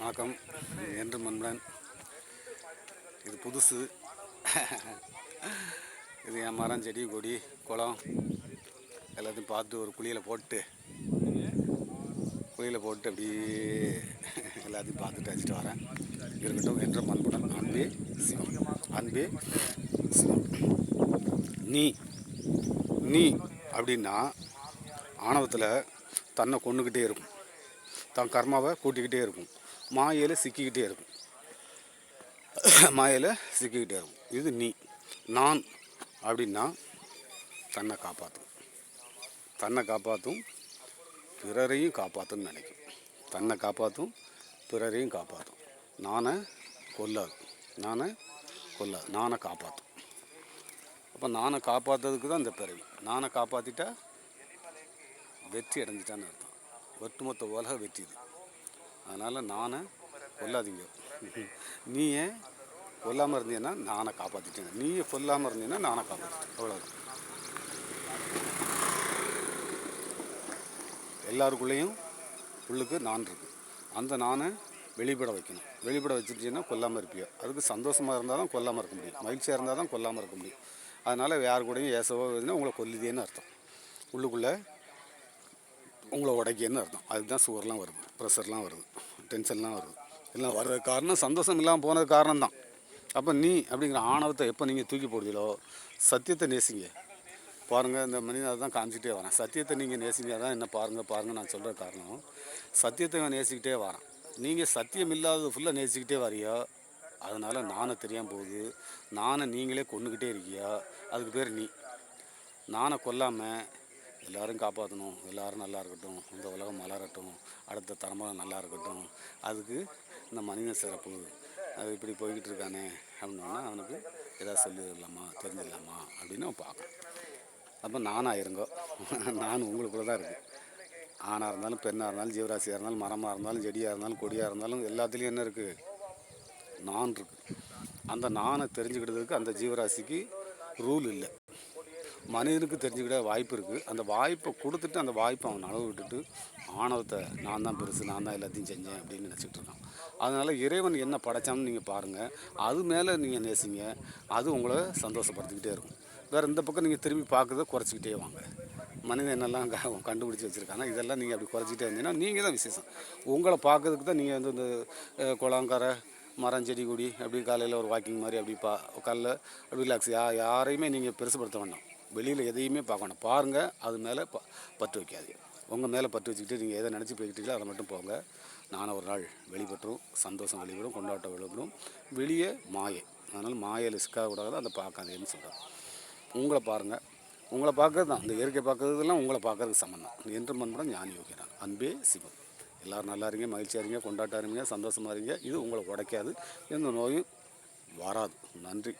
வணக்கம். என்று மண்பன். இது புதுசு. இது என் மரம், செடி, கொடி, குளம் எல்லாத்தையும் பார்த்து ஒரு குழியில் போட்டு அப்படியே எல்லாத்தையும் பார்த்துட்டு அடிச்சுட்டு வரேன். இருக்கட்டும். என்ற மண்புடன் அன்பே சிவம். அன்பே சிவம். நீ அப்படின்னா ஆணவத்தில் தன்னை கொண்டுக்கிட்டே இருக்கும், தன் கர்மாவை கூட்டிக்கிட்டே இருக்கும், மாயையில் சிக்கிக்கிட்டே இருக்கும். இது நீ. நான் அப்படின்னா தன்னை காப்பாற்றும், பிறரையும் காப்பாற்றுன்னு நினைக்கும். தன்னை காப்பாற்றும், பிறரையும் காப்பாற்றும். நானை கொல்லாது, நானை காப்பாற்றும். அப்போ நானை காப்பாற்றுறதுக்கு தான் இந்த பிறவி. நானை காப்பாற்றிட்டா வெற்றி அடைஞ்சிட்டான்னு அர்த்தம். ஒட்டுமொத்த உலக வெற்றி இது. அதனால் நானை கொல்லாதீங்க. நீயே கொல்லாமல் இருந்தீங்கன்னா நானை காப்பாற்றிட்டேன், நீயே கொல்லாமல் இருந்தீங்கன்னா நானை காப்பாற்றிட்டேன். அவ்வளோதான். எல்லாருக்குள்ளேயும் உள்ளுக்கு நான் இருக்குது. அந்த நானை வெளிப்பட வைக்கணும். வெளிப்பட வச்சுட்டீங்கன்னா கொல்லாமல் இருப்பியோ. அதுக்கு சந்தோஷமாக இருந்தால் தான் கொல்லாமல் இருக்க முடியும், மகிழ்ச்சியாக இருந்தால் தான் கொல்லாமல் இருக்க முடியும். அதனால் யார் கூடயும் ஏசவோ இதுன்னா உங்களை கொல்லுதேன்னு அர்த்தம். உள்ளுக்குள்ளே உங்களை உடைக்கன்னு அர்த்தம். அதுக்கு தான் சுகர்லாம் வருது, ப்ரெஷர்லாம் வருது, டென்ஷன்லாம் வருது. எல்லாம் வர்றதுக்கு காரணம் சந்தோஷம் இல்லாமல் போனது காரணம் தான். அப்போ நீ அப்படிங்கிற ஆணவத்தை எப்போ நீங்கள் தூக்கி போடுறீங்களோ, சத்தியத்தை நேசிங்க. பாருங்கள், இந்த மனிதன் அதை தான் காமிச்சிட்டே வரேன். சத்தியத்தை நீங்கள் நேசிங்க. தான் என்ன பாருங்கள் நான் சொல்கிற காரணம். சத்தியத்தை நேசிக்கிட்டே வரேன். நீங்கள் சத்தியம் இல்லாதது ஃபுல்லாக நேசிக்கிட்டே வரையோ, அதனால் நானை தெரியாமல் போகுது. நானை நீங்களே கொண்டுக்கிட்டே இருக்கியா, அதுக்கு பேர் நீ. நானை கொல்லாமல் எல்லோரும் காப்பாற்றணும், எல்லோரும் நல்லா இருக்கட்டும், இந்த உலகம் மலரட்டும், அடுத்த தலைமுறை நல்லா இருக்கட்டும், அதுக்கு இந்த மனிதன் சிறப்பு, அது இப்படி போய்கிட்டு இருக்கானே அப்படின்னா அவனுக்கு எதாவது சொல்லிடலாமா, தெரிஞ்சிடலாமா அப்படின்னு அவன் பார்க்கணும். அப்போ நானாக இருங்கோ. நான் உங்களுக்குள்ள தான் இருக்குது. ஆணாக இருந்தாலும் பெண்ணாக இருந்தாலும் ஜீவராசியாக இருந்தாலும் மரமாக இருந்தாலும் செடியாக இருந்தாலும் கொடியாக இருந்தாலும் எல்லாத்துலேயும் என்ன இருக்குது? நான் இருக்குது. அந்த நானை தெரிஞ்சுக்கிட்டதுக்கு அந்த ஜீவராசிக்கு ரூல் இல்லை. மனிதனுக்கு தெரிஞ்சுக்கிட்ட வாய்ப்பு இருக்குது. அந்த வாய்ப்பை கொடுத்துட்டு அந்த வாய்ப்பை அவன் அளவு விட்டுட்டு ஆணவத்தை நான் தான் பெருசு, நான் தான் எல்லாத்தையும் செஞ்சேன் அப்படின்னு நினச்சிட்டு இருக்கான். அதனால் இறைவன் என்ன படைச்சான்னு நீங்கள் பாருங்கள், அது மேலே நீங்கள் நேசிங்க. அது உங்களை சந்தோஷப்படுத்திக்கிட்டே இருக்கும். வேறு இந்த பக்கம் நீங்கள் திரும்பி பார்க்குறத குறைச்சிக்கிட்டே வாங்க. மனிதன் என்னெல்லாம் கண்டுபிடிச்சி வச்சுருக்காங்க, இதெல்லாம் நீங்கள் அப்படி குறைச்சிக்கிட்டே இருந்தீங்கன்னா நீங்கள் தான் விசேஷம். உங்களை பார்க்கறதுக்கு தான் நீங்கள் இந்த குளங்கரை, மரம், செடி, கொடி அப்படி காலையில் ஒரு வாக்கிங் மாதிரி அப்படி காலைல அப்படி ரிலாக்ஸ். யாரையுமே நீங்கள் பெருசுப்படுத்த வேண்டாம். வெளியில் எதையுமே பார்க்க வேண்டாம். பாருங்கள், அது மேலே பற்று வைக்காதீங்க. உங்கள் மேலே பற்று வச்சுக்கிட்டு நீங்கள் எதை நினச்சி போய்கிட்டீங்களோ அதை மட்டும் போங்க. நானும் ஒரு நாள் வெளிப்பற்றும், சந்தோஷம் வெளிப்படும், கொண்டாட்டம் வெளிப்படும். வெளியே மாயை. அதனால் மாயையில் சிக்காக கூடாது, அதை பார்க்காதேன்னு சொல்கிறேன். உங்களை பாருங்கள். உங்களை பார்க்கறது தான், இந்த இயற்கை பார்க்கறதுலாம் உங்களை பார்க்கறதுக்கு சம்மந்தம். என்று மண்புடன் ஞானி யோகினான். அன்பே சிவம். எல்லோரும் நல்லா இருங்க, மகிழ்ச்சியாக இருங்க, கொண்டாட்டம் இருங்க, சந்தோஷமாக இருங்க. இது உங்களை உடைக்காது, எந்த நோயும் வராது. நன்றி.